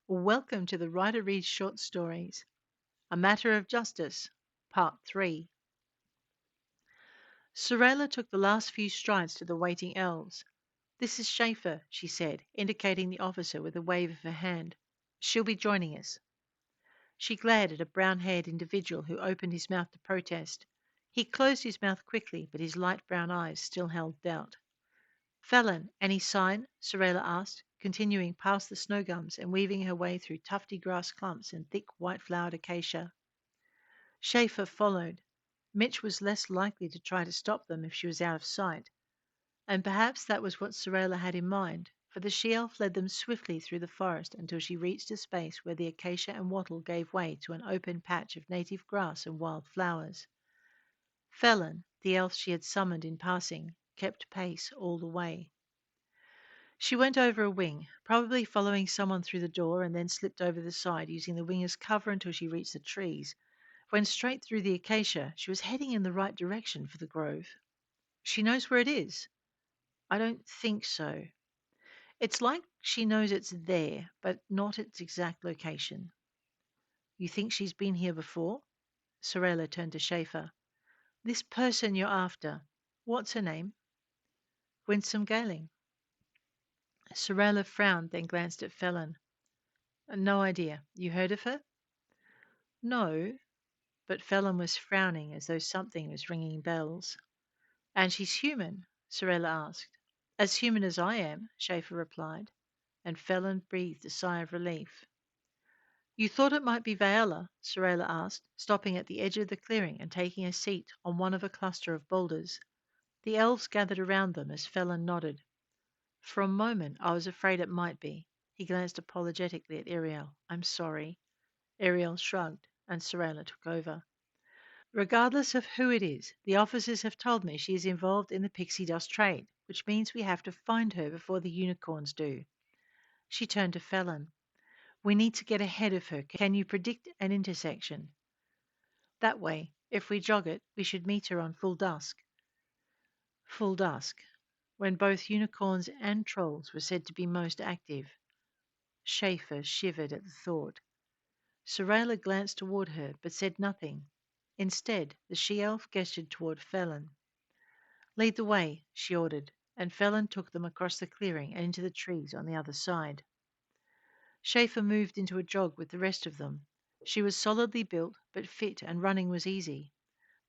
Welcome to the Writer Reads Short Stories, A Matter of Justice, Part 3. Sorella took the last few strides to the waiting elves. This is Schaeffer, she said, indicating the officer with a wave of her hand. She'll be joining us. She glared at a brown-haired individual who opened his mouth to protest. He closed his mouth quickly, but his light brown eyes still held doubt. Felon, any sign? Sorella asked, continuing past the snow gums and weaving her way through tufty grass clumps and thick white-flowered acacia. Schaeffer followed. Mitch was less likely to try to stop them if she was out of sight, and perhaps that was what Sorella had in mind, for the she-elf led them swiftly through the forest until she reached a space where the acacia and wattle gave way to an open patch of native grass and wild flowers. Felon, the elf she had summoned in passing, kept pace all the way. She went over a wing, probably following someone through the door, and then slipped over the side, using the wing as cover until she reached the trees. Went straight through the acacia. She was heading in the right direction for the grove. She knows where it is. I don't think so. It's like she knows it's there, but not its exact location. You think she's been here before? Sorella turned to Schaeffer. This person you're after, what's her name? Winsome Galing. Sorella frowned, then glanced at Felon. No idea. You heard of her? No, but Felon was frowning as though something was ringing bells. And she's human? Sorella asked. As human as I am, Schaeffer replied, and Felon breathed a sigh of relief. You thought it might be Viola? Sorella asked, stopping at the edge of the clearing and taking a seat on one of a cluster of boulders. The elves gathered around them as Felon nodded. For a moment I was afraid it might be. He glanced apologetically at Ariel. I'm sorry. Ariel shrugged, and Sorella took over. Regardless of who it is, the officers have told me she is involved in the pixie dust trade, which means we have to find her before the unicorns do. She turned to Felon. We need to get ahead of her. Can you predict an intersection? That way, if we jog it, we should meet her on full dusk. Full dusk, when both unicorns and trolls were said to be most active. Schaeffer shivered at the thought. Sorella glanced toward her, but said nothing. Instead, the she-elf gestured toward Felon. Lead the way, she ordered, and Felon took them across the clearing and into the trees on the other side. Schaeffer moved into a jog with the rest of them. She was solidly built, but fit, and running was easy.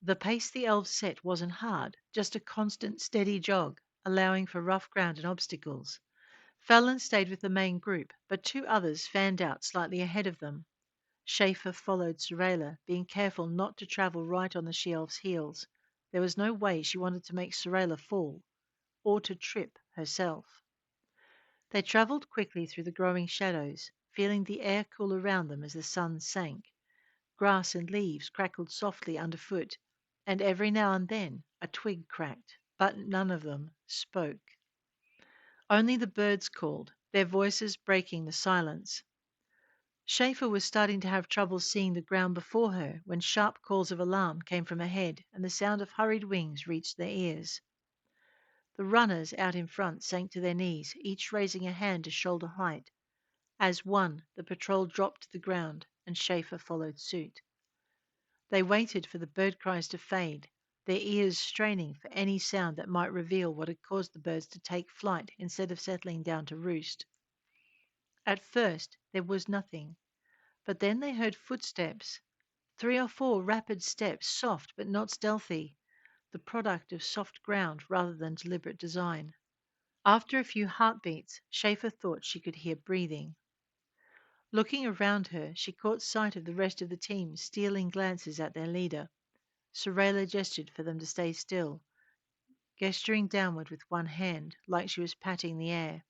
The pace the elves set wasn't hard, just a constant, steady jog, allowing for rough ground and obstacles. Felon stayed with the main group, but two others fanned out slightly ahead of them. Schaeffer followed Sorella, being careful not to travel right on the she-elf's heels. There was no way she wanted to make Sorella fall, or to trip herself. They travelled quickly through the growing shadows, feeling the air cool around them as the sun sank. Grass and leaves crackled softly underfoot, and every now and then a twig cracked, but none of them spoke. Only the birds called, their voices breaking the silence. Schaeffer was starting to have trouble seeing the ground before her when sharp calls of alarm came from ahead and the sound of hurried wings reached their ears. The runners out in front sank to their knees, each raising a hand to shoulder height. As one, the patrol dropped to the ground, and Schaeffer followed suit. They waited for the bird cries to fade, their ears straining for any sound that might reveal what had caused the birds to take flight instead of settling down to roost. At first there was nothing, but then they heard footsteps, 3 or 4 rapid steps, soft but not stealthy, the product of soft ground rather than deliberate design. After a few heartbeats, Schaeffer thought she could hear breathing. Looking around her, she caught sight of the rest of the team stealing glances at their leader. Sorella gestured for them to stay still, gesturing downward with one hand, like she was patting the air.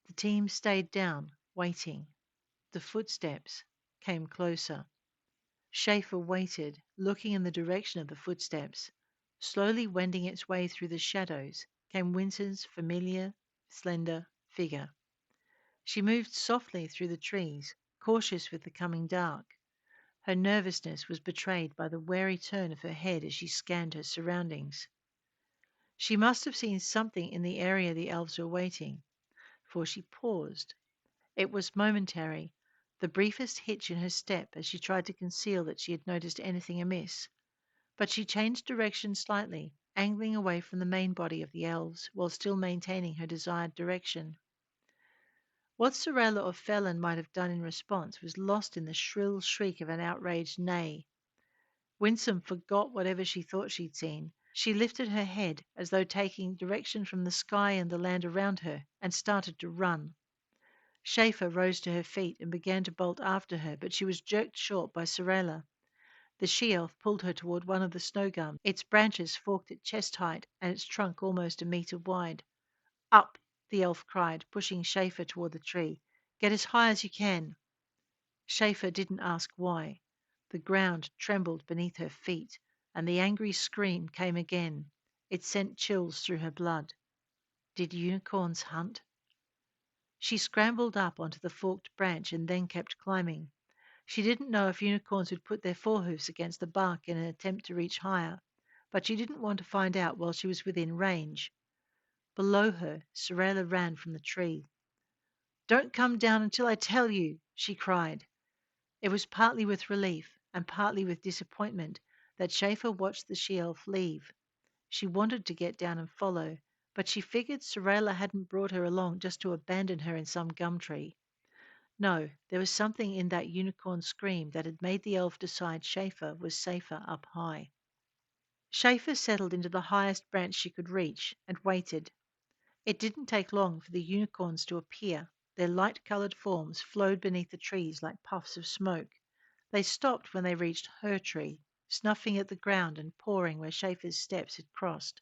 The team stayed down, waiting. The footsteps came closer. Schaeffer waited, looking in the direction of the footsteps. Slowly wending its way through the shadows came Winston's familiar, slender figure. She moved softly through the trees, cautious with the coming dark. Her nervousness was betrayed by the wary turn of her head as she scanned her surroundings. She must have seen something in the area the elves were waiting, for she paused, It was momentary, the briefest hitch in her step as she tried to conceal that she had noticed anything amiss. But she changed direction slightly, angling away from the main body of the elves while still maintaining her desired direction. What Sorella or Felon might have done in response was lost in the shrill shriek of an outraged neigh. Winsome forgot whatever she thought she'd seen. She lifted her head as though taking direction from the sky and the land around her and started to run. Schaeffer rose to her feet and began to bolt after her, but she was jerked short by Sorella. The she-elf pulled her toward one of the snow gums. Its branches forked at chest height and its trunk almost a metre wide. Up, the elf cried, pushing Schaeffer toward the tree. Get as high as you can. Schaeffer didn't ask why. The ground trembled beneath her feet, and the angry scream came again. It sent chills through her blood. Did unicorns hunt? She scrambled up onto the forked branch and then kept climbing. She didn't know if unicorns would put their forehoofs against the bark in an attempt to reach higher, but she didn't want to find out while she was within range. Below her, Sorella ran from the tree. Don't come down until I tell you, she cried. It was partly with relief and partly with disappointment that Schaeffer watched the she-elf leave. She wanted to get down and follow, but she figured Sorella hadn't brought her along just to abandon her in some gum tree. No, there was something in that unicorn scream that had made the elf decide Schaeffer was safer up high. Schaeffer settled into the highest branch she could reach and waited. It didn't take long for the unicorns to appear. Their light-colored forms flowed beneath the trees like puffs of smoke. They stopped when they reached her tree, snuffing at the ground and pawing where Schaeffer's steps had crossed.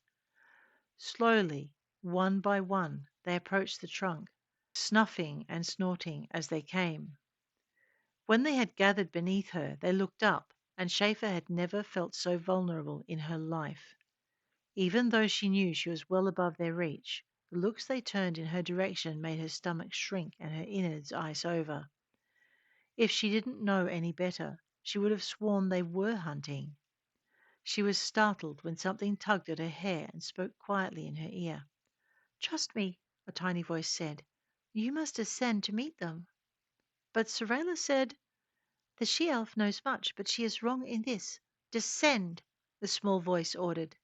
Slowly, one by one, they approached the trunk, snuffing and snorting as they came. When they had gathered beneath her, they looked up, and Schaeffer had never felt so vulnerable in her life. Even though she knew she was well above their reach, the looks they turned in her direction made her stomach shrink and her innards ice over. If she didn't know any better, she would have sworn they were hunting. She was startled when something tugged at her hair and spoke quietly in her ear. Trust me, a tiny voice said. You must ascend to meet them. But Sorella said, the she-elf knows much, but she is wrong in this. Descend, the small voice ordered.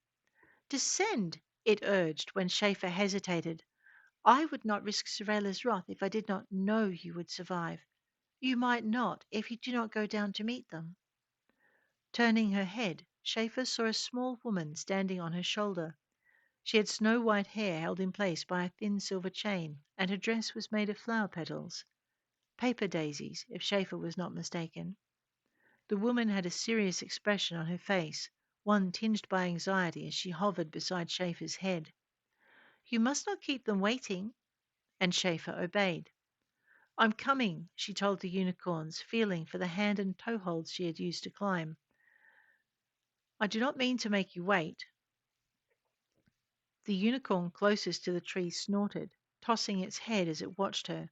Descend, it urged when Schaeffer hesitated. I would not risk Sorella's wrath if I did not know you would survive. You might not if you do not go down to meet them. Turning her head, Schaeffer saw a small woman standing on her shoulder. She had snow-white hair held in place by a thin silver chain, and her dress was made of flower petals. Paper daisies, if Schaeffer was not mistaken. The woman had a serious expression on her face, one tinged by anxiety as she hovered beside Schaeffer's head. You must not keep them waiting, and Schaeffer obeyed. I'm coming, she told the unicorns, feeling for the hand and toe holds she had used to climb. I do not mean to make you wait. The unicorn closest to the tree snorted, tossing its head as it watched her.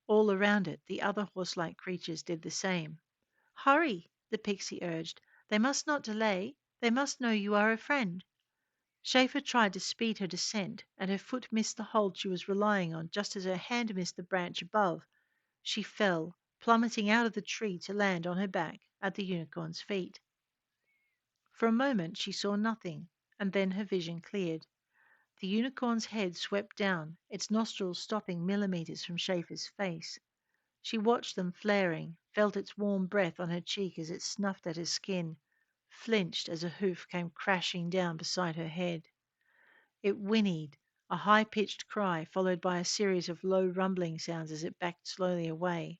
All around it, the other horse-like creatures did the same. Hurry, the pixie urged. They must not delay. They must know you are a friend. Schaeffer tried to speed her descent, and her foot missed the hold she was relying on just as her hand missed the branch above. She fell, plummeting out of the tree to land on her back at the unicorn's feet. For a moment she saw nothing, and then her vision cleared. The unicorn's head swept down, its nostrils stopping millimeters from Schaeffer's face. She watched them flaring, felt its warm breath on her cheek as it snuffed at her skin, flinched as a hoof came crashing down beside her head. It whinnied, a high-pitched cry followed by a series of low rumbling sounds as it backed slowly away.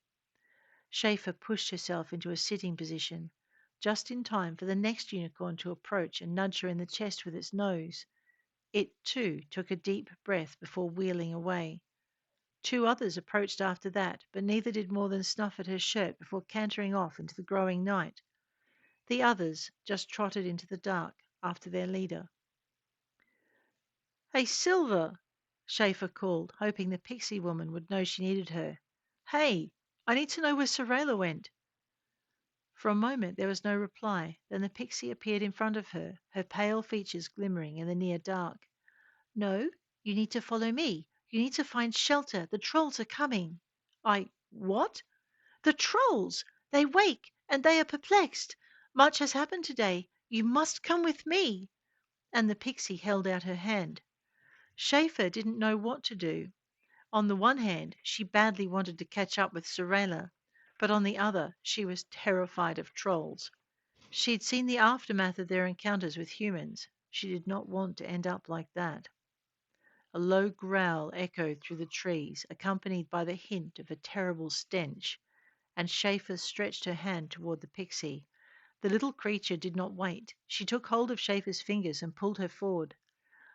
Schaeffer pushed herself into a sitting position, just in time for the next unicorn to approach and nudge her in the chest with its nose. It, too, took a deep breath before wheeling away. Two others approached after that, but neither did more than snuff at her shirt before cantering off into the growing night. The others just trotted into the dark after their leader. Hey, Silver! Schaeffer called, hoping the pixie woman would know she needed her. Hey, I need to know where Sorella went. For a moment there was no reply. Then the pixie appeared in front of her, her pale features glimmering in the near dark. No, you need to follow me. You need to find shelter. The trolls are coming. What? The trolls! They wake, and they are perplexed. Much has happened today. You must come with me. And the pixie held out her hand. Schaeffer didn't know what to do. On the one hand, she badly wanted to catch up with Sorella, but on the other, she was terrified of trolls. She had seen the aftermath of their encounters with humans. She did not want to end up like that. A low growl echoed through the trees, accompanied by the hint of a terrible stench, and Schaeffer stretched her hand toward the pixie. The little creature did not wait. She took hold of Schaeffer's fingers and pulled her forward.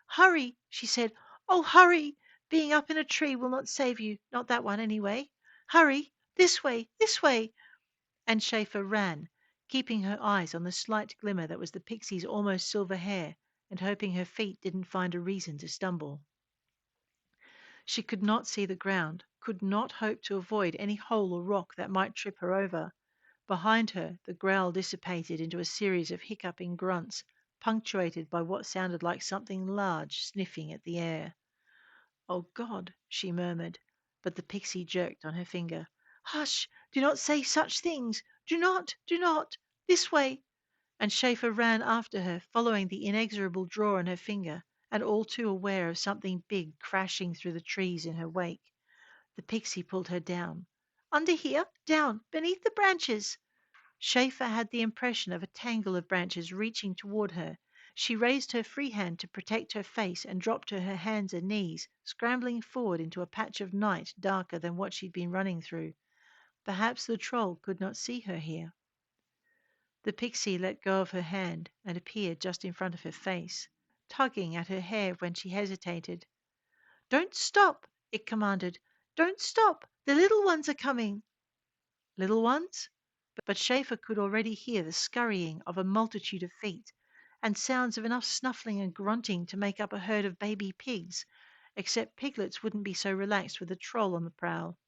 "Hurry!" she said. "Oh, hurry! Being up in a tree will not save you, not that one, anyway. Hurry! This way, this way!" And Schaeffer ran, keeping her eyes on the slight glimmer that was the pixie's almost silver hair, and hoping her feet didn't find a reason to stumble. She could not see the ground, could not hope to avoid any hole or rock that might trip her over. Behind her, the growl dissipated into a series of hiccuping grunts, punctuated by what sounded like something large sniffing at the air. "Oh, God!" she murmured, but the pixie jerked on her finger. "Hush! Do not say such things! Do not! Do not! This way!" And Schaeffer ran after her, following the inexorable draw on her finger, and all too aware of something big crashing through the trees in her wake. The pixie pulled her down. "Under here! Down! Beneath the branches!" Schaeffer had the impression of a tangle of branches reaching toward her. She raised her free hand to protect her face and dropped to her hands and knees, scrambling forward into a patch of night darker than what she'd been running through. Perhaps the troll could not see her here. The pixie let go of her hand and appeared just in front of her face, tugging at her hair when she hesitated. "Don't stop!" it commanded. "Don't stop! The little ones are coming!" Little ones? But Schaeffer could already hear the scurrying of a multitude of feet, and sounds of enough snuffling and grunting to make up a herd of baby pigs, except piglets wouldn't be so relaxed with a troll on the prowl.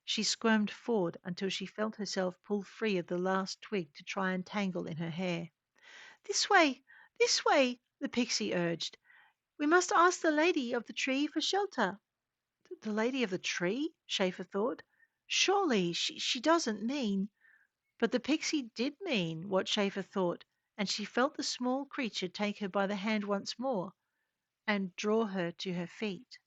She squirmed forward until she felt herself pull free of the last twig to try and tangle in her hair. "This way! This way!" the pixie urged. "We must ask the lady of the tree for shelter." The lady of the tree? Schaeffer thought. Surely she doesn't mean. But the pixie did mean what Schaeffer thought, and she felt the small creature take her by the hand once more and draw her to her feet.